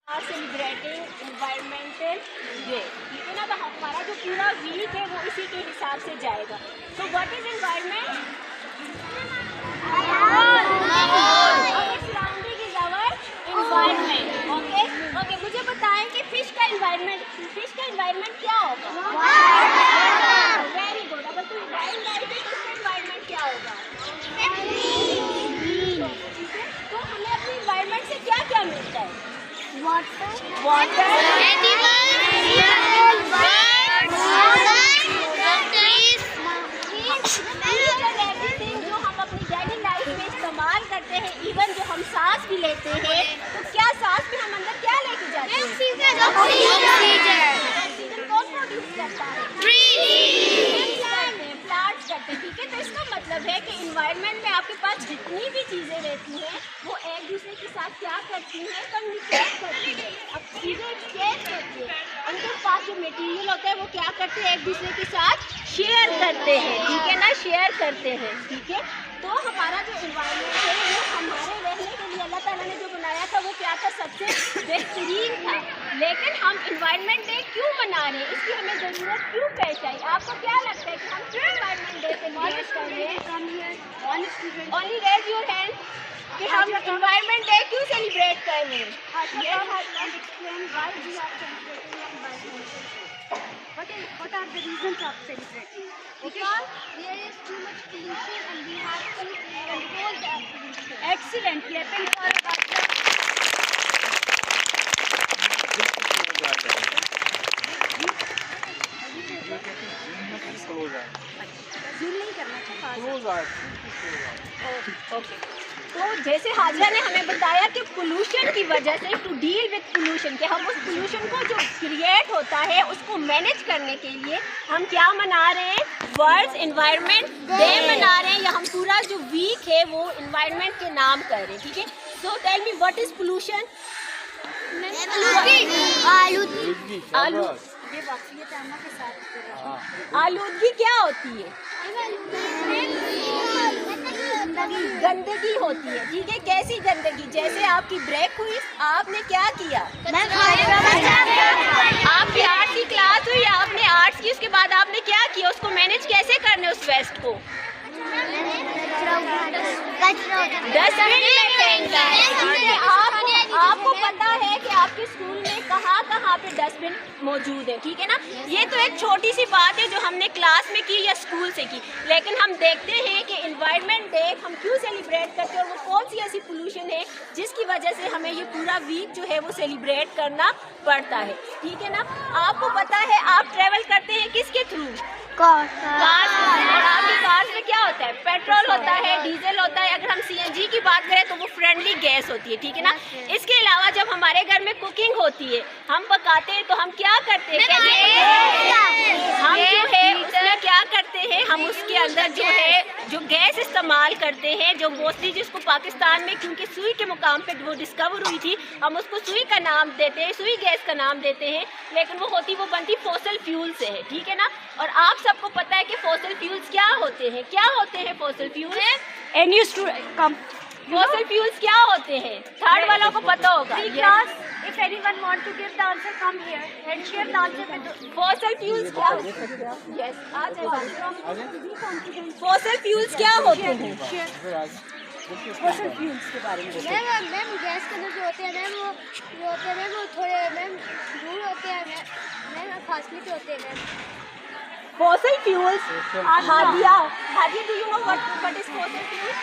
Are celebrating environmental day, ठीक है ना। तो हमारा जो पूरा वीक है वो इसी के हिसाब से जाएगा। तो what is environment? Surrounding is our environment. Okay okay, मुझे बताएं कि फिश का एनवायरमेंट क्या होगा? Very good. अगर तुम वाइल्ड लाइफ है तो उसका एनवायरमेंट क्या होगा? तो हमें अपने एनवायरमेंट से क्या क्या मिलता है? वाटर, एवरीथिंग जो हम अपनी डेली लाइफ में इस्तेमाल करते हैं, इवन जो हम सांस भी लेते हैं, तो क्या सांस में हम अंदर क्या लेके जाते हैं? ऑक्सीजन कौन प्रोड्यूस करता है? प्लांट्स करते हैं, ठीक है। तो इसका मतलब है कि इन्वायरमेंट में आपके पास जितनी भी चीज़ें रहती हैं वो एक दूसरे के साथ क्या करती हैं? कम्युनिकेट करती है, अब चीज़ें एक्सचेंज करती है। उनके पास जो मटेरियल होता है वो क्या करते हैं? एक दूसरे के साथ शेयर करते हैं, ठीक है ना, शेयर करते हैं, ठीक है। तो हमारा जो इन्वायरमेंट है वो हमारे रहने के लिए अल्लाह ताला ने जो बनाया था वो क्या था? सबसे बेहतरीन था। लेकिन हम इन्वायरमेंट डे क्यों मना रहे हैं? इसकी हमें ज़रूरत क्यों पेश आई? आपको क्या लगता है कि हम क्यों इन्वायरमेंट डे सेलिब्रेट कर रहे हैं? ओनली रेज योर हैंड कि हम इन्वायरमेंट डे क्यों सेलिब्रेट कर रहे हैं? What are the reasons of celebrating? Because there is too much pollution and we have to control that pollution. Excellent. Clapping for okay, तो जैसे हाजरा ने हमें बताया कि पोल्यूशन की वजह से टू डील विद पोल्यूशन, कि हम उस पोल्यूशन को जो क्रिएट होता है उसको मैनेज करने के लिए हम क्या मना रहे हैं? वर्ल्ड एनवायरनमेंट डे मना रहे हैं, या हम पूरा जो वीक है वो एनवायरनमेंट के नाम कर रहे हैं, ठीक है। So tell me what is pollution? आलूदगी क्या होती है? गंदगी होती है, ठीक है। कैसी गंदगी? जैसे आपकी ब्रेक हुई, आपने क्या किया? आपकी आर्ट्स की क्लास हुई, आपने आर्ट्स की, उसके बाद आपने क्या किया? उसको मैनेज कैसे करने उस वेस्ट को? डस्टबिन में फेंकना है। आपको पता है कि आपके स्कूल में कहाँ पे डस्टबिन मौजूद है, ठीक है ना। ये तो एक छोटी सी बात है जो हमने क्लास में की या स्कूल से की, लेकिन हम देखते हैं कि एनवायरनमेंट डे हम क्यों सेलिब्रेट करते हैं और वो कौन सी ऐसी पोल्यूशन है जिसकी वजह से हमें ये पूरा वीक जो है वो सेलिब्रेट करना पड़ता है, ठीक है ना। आपको पता है आप ट्रेवल करते हैं किसके थ्रू? कार। और आपकी कार में क्या होता है? पेट्रोल होता है, डीजल होता है। अगर हम सीएनजी की बात करें तो वो फ्रेंडली गैस होती है, ठीक है ना। इसके अलावा जब हमारे घर में कुकिंग होती है, हम पकाते हैं, तो हम क्या करते हैं? हम जो है उसमें क्या करते हैं? हम उसके अंदर जो है जो गैस इस्तेमाल करते हैं, जो मोस्टली जिसको पाकिस्तान में क्योंकि सुई के मुकाम पे वो डिस्कवर हुई थी, हम उसको सुई का नाम देते हैं, सुई गैस का नाम देते हैं, लेकिन वो बनती फॉसिल फ्यूल से है, ठीक है ना। और आप सबको पता है कि फॉसिल फ्यूल्स क्या होते हैं? क्या होते हैं फॉसिल फ्यूल्स? फॉसिल फ्यूल्स क्या होते हैं? थर्ड वालों को पता होगा। If anyone want to give the answer, come here and share the answer with us. Fossil fuels क्या होते हैं? यस, आ जाइए। फॉसिल फ्यूल्स क्या होते हैं? फॉसिल फ्यूल्स के बारे में मैम गैस के अंदर जो होते हैं मैम वो होते हैं मैम, वो थोड़े मैम दूर होते हैं मैम फासले पे होते हैं ma'am. Fossil fuels. Hadiya do you know what is fossil fuels?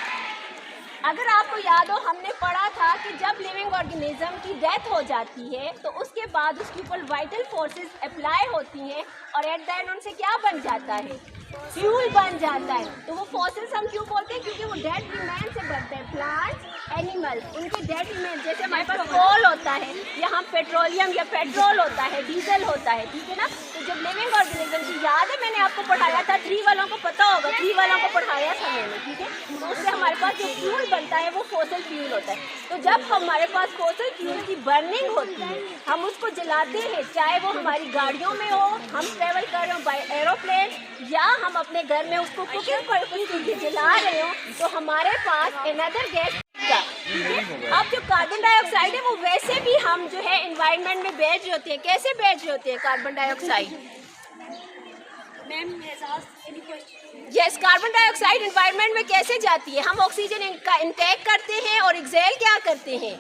अगर आपको याद हो, हमने पढ़ा था कि जब लिविंग ऑर्गेनिज्म की डेथ हो जाती है तो उसके बाद उसके ऊपर वाइटल फोर्सेस अप्लाई होती हैं और एट द एंड उनसे क्या बन जाता है? फ्यूल बन जाता है। तो वो फॉसिल्स हम क्यों बोलते हैं? क्योंकि वो डेड रिमेन से बनते हैं। प्लांट्स, एनिमल्स, उनके डेड रिमेन, जैसे हमारे पास कोल होता है या हम पेट्रोलियम या पेट्रोल होता है, डीजल होता है, ठीक है ना। तो जब लिविंग ऑर्गेनिज्म की याद है, मैंने आपको पढ़ाया था, 3 वालों को पता होगा, 3 वालों को पढ़ाया था मैंने, ठीक है। तो उससे हमारे पास जो फ्यूल बनता है वो फॉसिल फ्यूल होता है। तो जब हमारे पास फॉसिल फ्यूल की बर्निंग होती है, हम उसको जलाते हैं, चाहे वो हमारी गाड़ियों में हो, हम ट्रेवल कर रहे हो बाय एरोप्लेन, या हम अपने घर में उसको कुकिंग पर्पस के लिए जला रहे हो, तो हमारे पास अनदर गैस ठीक है। अब जो कार्बन डाइऑक्साइड है वो वैसे भी हम जो है एनवायरनमेंट में भेज रहे होते हैं। कैसे भेज रहे होते हैं carbon dioxide? Yes, carbon dioxide environment में कैसे जाती है? हम ऑक्सीजन का इंटेक करते हैं और एक्सहेल क्या करते हैं?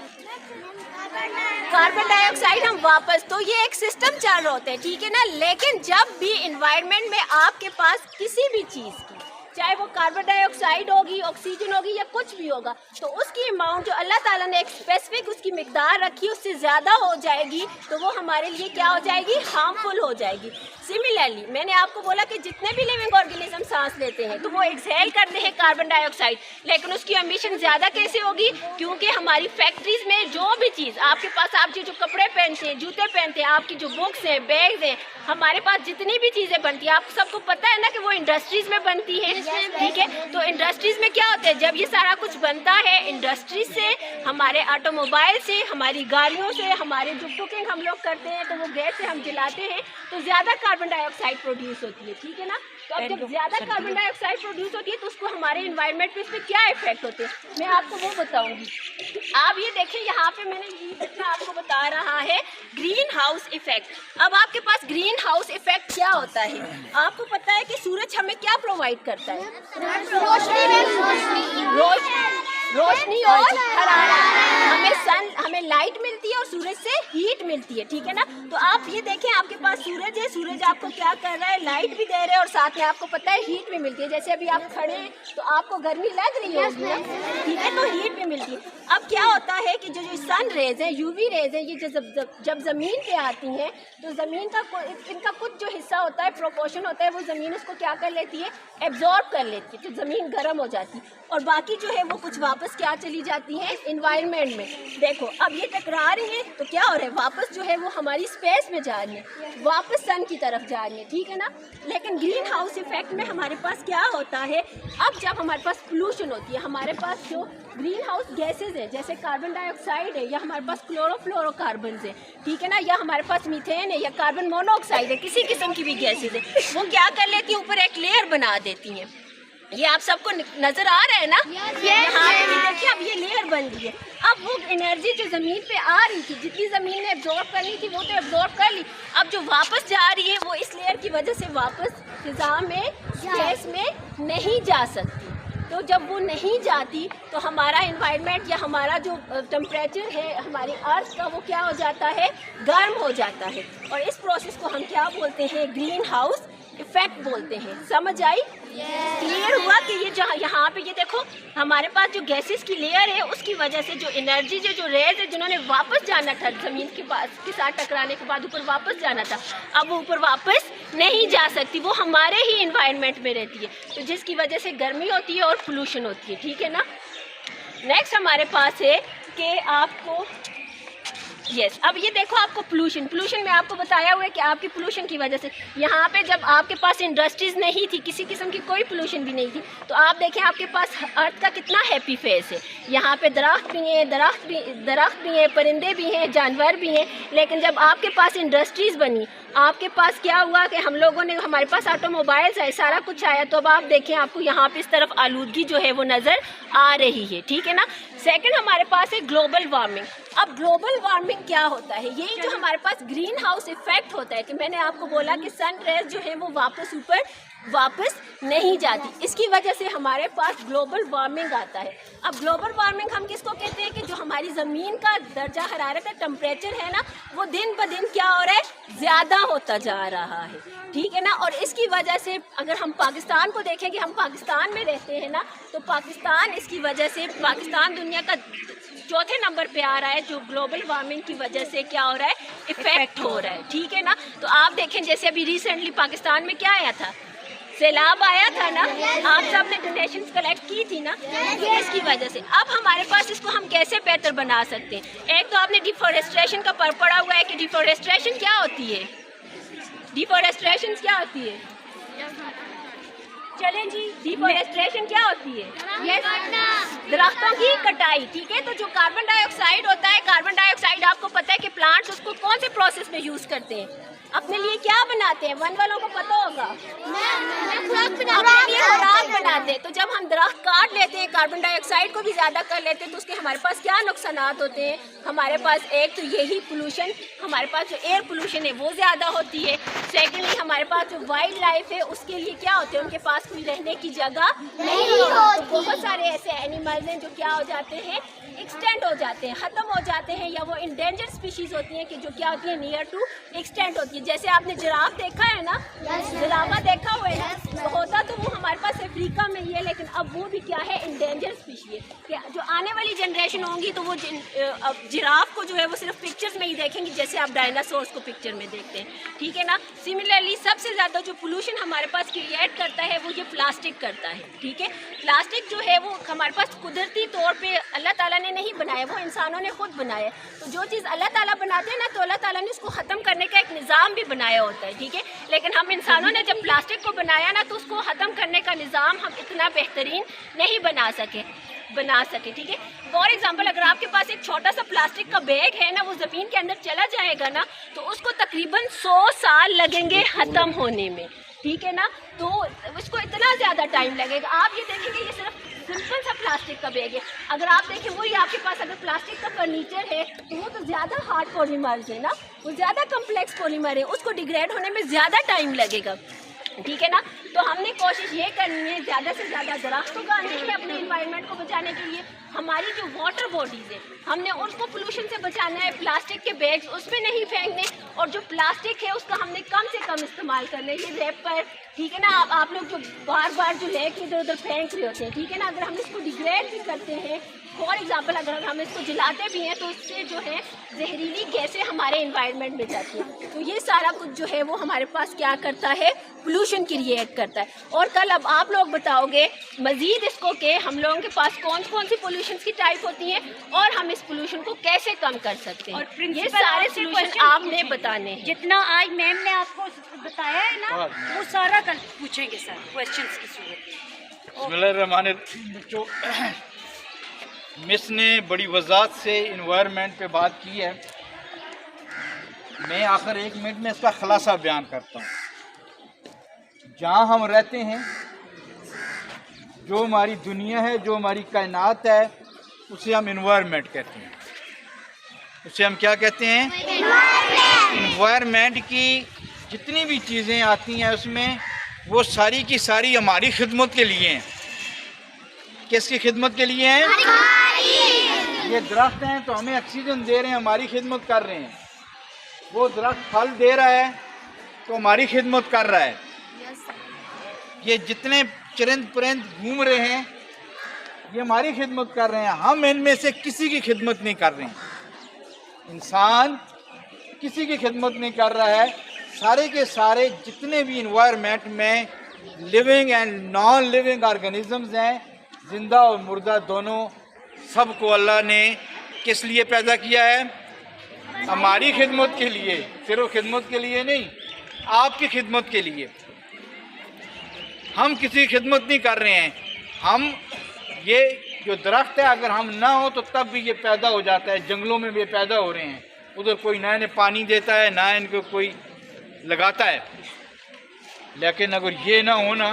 कार्बन डाइऑक्साइड हम वापस, तो ये एक सिस्टम चल रहा होता है, ठीक है ना। लेकिन जब भी एनवायरनमेंट में आपके पास किसी भी चीज़ की, चाहे वो कार्बन डाइऑक्साइड होगी, ऑक्सीजन होगी या कुछ भी होगा, तो उसकी अमाउंट जो अल्लाह ताला ने एक स्पेसिफिक उसकी मिकदार रखी उससे ज़्यादा हो जाएगी तो वो हमारे लिए क्या हो जाएगी? हार्मफुल हो जाएगी। सिमिलरली मैंने आपको बोला कि जितने भी लिविंग ऑर्गेनिज्म सांस लेते हैं तो वो एक्सहेल करते हैं कार्बन डाइऑक्साइड, लेकिन उसकी एमिशन ज़्यादा कैसे होगी? क्योंकि हमारी फैक्ट्रीज में जो भी चीज़ आपके पास, आप जो कपड़े पहनते हैं, जूते पहनते हैं, आपकी जो बुक्स हैं, बैग्स हैं, हमारे पास जितनी भी चीज़ें बनती हैं, आप सबको पता है ना कि वो इंडस्ट्रीज में बनती है, ठीक है। तो इंडस्ट्रीज में क्या होता है, जब ये सारा कुछ बनता है इंडस्ट्रीज से, हमारे ऑटोमोबाइल से, हमारी गाड़ियों से, हमारे जो कुकिंग हम लोग करते हैं तो वो गैस से हम जलाते हैं तो ज़्यादा कार्बन डाइऑक्साइड प्रोड्यूस होती है, ठीक है ना। तो अब जब ज़्यादा कार्बन डाइऑक्साइड प्रोड्यूस होती है तो उसको हमारे इन्वायरमेंट पे इस पर क्या इफेक्ट होते हैं मैं आपको वो बताऊंगी। आप ये देखें, यहाँ पे मैंने आपको बता रहा है ग्रीन हाउस इफेक्ट। अब आपके पास ग्रीन हाउस इफेक्ट क्या होता है? आपको पता है कि सूरज हमें क्या प्रोवाइड करता है? रोशनी और हरारत। हमें लाइट मिलती है और सूरज से हीट मिलती है, ठीक है ना। तो आप ये देखें, आपके पास सूरज है, सूरज आपको क्या कर रहा है? लाइट भी दे रहे हैं और साथ में आपको पता है हीट भी मिलती है। जैसे अभी आप खड़े हैं तो आपको गर्मी लग रही होगी ना, ठीक है, तो हीट भी मिलती है। अब क्या होता है कि जो सन रेज है, यूवी रेज है, ये जब ज़मीन पे आती हैं तो ज़मीन का इनका कुछ जो हिस्सा होता है, प्रोपोर्शन होता है, वो ज़मीन उसको क्या कर लेती है? एब्जॉर्ब कर लेती है, तो ज़मीन गर्म हो जाती है और बाकी जो है वो कुछ वापस क्या चली जाती है? एनवायरनमेंट में। देखो अब ये टकरा रही है तो क्या हो रहा है? वापस जो है वो हमारी स्पेस में जा रही है, वापस सन की तरफ जा रही है, ठीक है ना। लेकिन ग्रीन हाउस इफेक्ट में हमारे पास क्या होता है? अब जब हमारे पास पोल्यूशन होती है, हमारे पास जो ग्रीन हाउस गैसेज है जैसे कार्बन डाइऑक्साइड है या हमारे पास क्लोरोफ्लोरोकार्बन है, ठीक है ना, या हमारे पास मीथेन है या कार्बन मोनोऑक्साइड है, किसी किस्म की भी गैसेज है, वो क्या कर लेती है? ऊपर एक लेयर बना देती हैं। ये आप सबको नजर आ रहा है ना? यहाँ पे भी देखिए, अब ये लेयर बन गई है। अब वो एनर्जी जो ज़मीन पे आ रही थी, जितनी ज़मीन ने एब्जॉर्ब करनी थी वो तो एब्जॉर्ब कर ली, अब जो वापस जा रही है वो इस लेयर की वजह से वापस फिजा में, स्पेस में नहीं जा सकती। तो जब वो नहीं जाती तो हमारा एनवायरनमेंट या हमारा जो टेम्परेचर है हमारी अर्थ का, वो क्या हो जाता है? गर्म हो जाता है। और इस प्रोसेस को हम क्या बोलते हैं? ग्रीन हाउस इफेक्ट बोलते हैं। समझ आई? क्लियर हुआ कि ये जहाँ यहाँ पे ये देखो, हमारे पास जो गैसेस की लेयर है उसकी वजह से जो एनर्जी जो रेज है जिन्होंने वापस जाना था ज़मीन के पास के साथ टकराने के बाद ऊपर वापस जाना था, अब वो ऊपर वापस नहीं जा सकती, वो हमारे ही इन्वायरमेंट में रहती है, तो जिसकी वजह से गर्मी होती है और पोल्यूशन होती है, ठीक है ना। नेक्स्ट हमारे पास है कि आपको अब ये देखो, आपको पोल्यूशन में आपको बताया हुआ है कि आपकी पोल्यूशन की वजह से यहाँ पे जब आपके पास इंडस्ट्रीज नहीं थी, किसी किस्म की कोई पोल्यूशन भी नहीं थी, तो आप देखें आपके पास अर्थ का कितना हैप्पी फेस है। यहाँ पे दरख्त भी हैं, दरख्त भी हैं, परिंदे भी हैं, जानवर भी हैं। लेकिन जब आपके पास इंडस्ट्रीज बनी, आपके पास क्या हुआ कि हम लोगों ने, हमारे पास ऑटोमोबाइल्स आए, सारा कुछ आया, तो अब आप देखें आपको यहाँ पे इस तरफ आलूदगी जो है वो नज़र आ रही है, ठीक है ना। सेकंड हमारे पास है ग्लोबल वार्मिंग। अब ग्लोबल वार्मिंग क्या होता है? यही जो हमारे पास ग्रीन हाउस इफेक्ट होता है कि मैंने आपको बोला कि सन रेज जो है वो वापस ऊपर वापस नहीं जाती, इसकी वजह से हमारे पास ग्लोबल वार्मिंग आता है। अब ग्लोबल वार्मिंग हम किसको कहते हैं? कि जो हमारी ज़मीन का दर्जा हरारत है, टेम्परेचर है ना, वो दिन ब दिन क्या हो रहा है? ज़्यादा होता जा रहा है, ठीक है ना। और इसकी वजह से अगर हम पाकिस्तान को देखें कि हम पाकिस्तान में रहते हैं ना, तो पाकिस्तान, इसकी वजह से पाकिस्तान दुनिया का चौथे नंबर पे आ रहा है, जो ग्लोबल वार्मिंग की वजह से क्या हो रहा है? इफेक्ट हो रहा है, ठीक है ना। तो आप देखें जैसे अभी रिसेंटली पाकिस्तान में क्या आया था? सैलाब आया था ना, आप सब ने डोनेशंस कलेक्ट की थी ना, इसकी वजह से। अब हमारे पास इसको हम कैसे बेहतर बना सकते हैं? एक तो आपने डिफॉरेस्ट्रेशन का पढ़ा हुआ है कि डिफॉरेस्ट्रेशन क्या होती है? डिफॉरेस्ट्रेशन क्या होती है? चलें जी, डिफॉरेस्ट्रेशन क्या होती है? दरख्तों की कटाई, ठीक है। तो जो कार्बन डाइऑक्साइड होता है, कार्बन डाइऑक्साइड आपको पता है कि प्लांट्स उसको कौन से प्रोसेस में यूज़ करते हैं? अपने लिए क्या बनाते हैं, वन वालों को पता होगा, खुराक अपने लिए खुराक बनाते हैं। तो जब हम दरख्त काट लेते हैं, कार्बन डाइऑक्साइड को भी ज़्यादा कर लेते हैं, तो उसके हमारे पास क्या नुकसानात होते हैं। हमारे पास एक तो यही पोल्यूशन, हमारे पास जो एयर पोल्यूशन है वो ज़्यादा होती है। सेकेंडली हमारे पास जो वाइल्ड लाइफ है उसके लिए क्या होते हैं, उनके पास कोई रहने की जगह नहीं होती। तो बहुत सारे ऐसे एनिमल्स हैं जो क्या हो जाते हैं, एक्सटेंड हो जाते हैं, ख़त्म हो जाते हैं, या वो इंडेंजर स्पीशीज़ होती हैं कि जो क्या होती है, नियर टू एक्सटेंड होती है। जैसे आपने जिराफ देखा है ना, जिराफा देखा हुआ है, तो होता तो वो हमारे पास अफ्रीका में ही है, लेकिन अब वो भी क्या है, इंडेंजर स्पीशी है। क्या जो आने वाली जनरेशन होंगी तो वो अब जिराफ को जो है वो सिर्फ पिक्चर्स में ही देखेंगे, जैसे आप डायनासोर्स को पिक्चर में देखते हैं, ठीक है ना। सिमिलरली सबसे ज़्यादा जो पोल्यूशन हमारे पास क्रिएट करता है वो ये प्लास्टिक करता है, ठीक है। प्लास्टिक जो है वो हमारे पास कुदरती तौर पे अल्लाह ताला ने नहीं बनाया, वो इंसानों ने खुद बनाया। तो जो चीज़ अल्लाह ताला बनाते हैं ना, तो अल्लाह ताला ने उसको ख़त्म करने का एक निज़ाम भी बनाया होता है, ठीक है। लेकिन हम इंसानों ने जब प्लास्टिक को बनाया ना, तो उसको ख़त्म करने का निज़ाम हम इतना बेहतरीन नहीं बना सके, ठीक है। फॉर एग्जांपल अगर आपके पास एक छोटा सा प्लास्टिक का बैग है ना, वो ज़मीन के अंदर चला जाएगा ना, तो उसको तकरीबन 100 साल लगेंगे ख़त्म होने में, ठीक है ना। तो उसको इतना ज़्यादा टाइम लगेगा। आप ये देखेंगे ये सिर्फ सिंपल सा प्लास्टिक का बैग है। अगर आप देखें वही आपके पास अगर प्लास्टिक का फर्नीचर है तो वो तो ज़्यादा हार्ड पॉलीमर्स है ना, वो ज़्यादा कम्प्लेक्स पॉलीमर है, उसको डिग्रेड होने में ज़्यादा टाइम लगेगा, ठीक है ना। तो हमने कोशिश ये करनी है ज़्यादा से ज़्यादा दरख्त उगाने हैं अपने इन्वायरमेंट को बचाने के लिए। हमारी जो वाटर बॉडीज़ है हमने उनको पोल्यूशन से बचाना है, प्लास्टिक के बैग्स उसमें नहीं फेंकने, और जो प्लास्टिक है उसका हमने कम से कम इस्तेमाल करना है। ये रैपर, ठीक है ना, आप लोग जो बार बार जो लेके इधर उधर फेंक रहे होते हैं, ठीक है ना, अगर हम इसको डिग्रेड भी करते हैं, फॉर एग्जांपल अगर हम इसको जलाते भी हैं तो उससे जो है जहरीली गैसें हमारे इन्वायरमेंट में जाती हैं। तो ये सारा कुछ जो है वो हमारे पास क्या करता है, पोल्यूशन क्रिएट करता है। और कल अब आप लोग बताओगे मज़ीद इसको कि हम लोगों के पास कौन कौन सी पोल्यूशन की टाइप होती हैं और हम इस पोल्यूशन को कैसे कम कर सकते हैं। और ये सारे सोल्यूशन आपने बताने हैं। जितना आज मैम ने आपको बताया है ना, वो सारा कल पूछेंगे सर क्वेश्चंस की सूरत। बिस्मिल्लाहिर्रहमानिर्रहीम। बच्चों, मिस ने बड़ी वजाहत से इन्वायरमेंट पे बात की है। मैं आखिर 1 मिनट में इसका खुलासा बयान करता हूँ। जहाँ हम रहते हैं, जो हमारी दुनिया है, जो हमारी कायनात है, उसे हम इन्वायरमेंट कहते हैं। उसे हम क्या कहते हैं, इन्वायरमेंट की जितनी भी चीज़ें आती हैं उसमें वो सारी की सारी हमारी खिदमत के लिए हैं। किसकी खिदमत के लिए हैं? ये दरख्त हैं तो हमें ऑक्सीजन दे रहे हैं, हमारी खिदमत कर रहे हैं। वो दरख्त फल दे रहा है तो हमारी खिदमत कर रहा है। ये जितने चरिंद परिंद घूम रहे हैं ये हमारी खिदमत कर रहे हैं। हम इनमें से किसी की खिदमत नहीं कर रहे हैं। इंसान किसी की खिदमत नहीं कर रहा है। सारे के सारे जितने भी इन्वायरमेंट में living and non living organisms हैं, जिंदा और मुर्दा दोनों, सबको अल्लाह ने किस लिए पैदा किया है? हमारी खिदमत के लिए। सिर्फ खिदमत के लिए नहीं, आपकी खिदमत के लिए। हम किसी की खिदमत नहीं कर रहे हैं। हम ये जो दरख्त है, अगर हम ना हो तो तब भी ये पैदा हो जाता है। जंगलों में भी पैदा हो रहे हैं, उधर कोई ना इन्हें पानी देता है ना इनको कोई लगाता है। लेकिन अगर ये ना हो ना,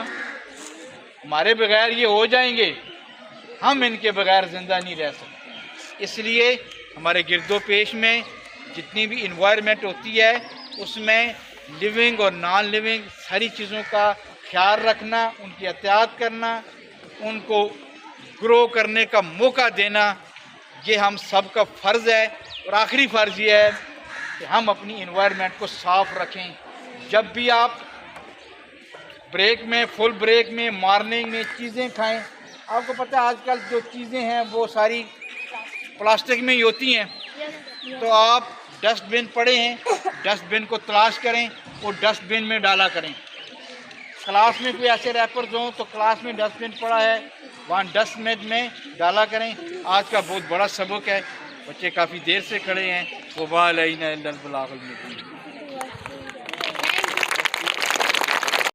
हमारे बगैर ये हो जाएंगे, हम इनके बगैर ज़िंदा नहीं रह सकते। इसलिए हमारे गिरदो पेश में जितनी भी इन्वायरमेंट होती है उसमें लिविंग और नॉन लिविंग सारी चीज़ों का ख्याल रखना, उनकी एहतियात करना, उनको ग्रो करने का मौका देना, ये हम सब का फ़र्ज़ है। और आखिरी फ़र्ज़ ये है कि हम अपनी इन्वायरमेंट को साफ़ रखें। जब भी आप ब्रेक में, फुल ब्रेक में, मॉर्निंग में चीज़ें खाएं, आपको पता है आजकल जो चीज़ें हैं वो सारी प्लास्टिक में ही होती हैं। तो आप डस्टबिन पड़े हैं, डस्टबिन को तलाश करें और डस्टबिन में डाला करें। क्लास में कोई ऐसे रैपर्स हों तो क्लास में डस्टबिन पड़ा है, वहाँ डस्टबिन में डाला करें। आज का बहुत बड़ा सबक है। बच्चे काफ़ी देर से खड़े हैं। वबाल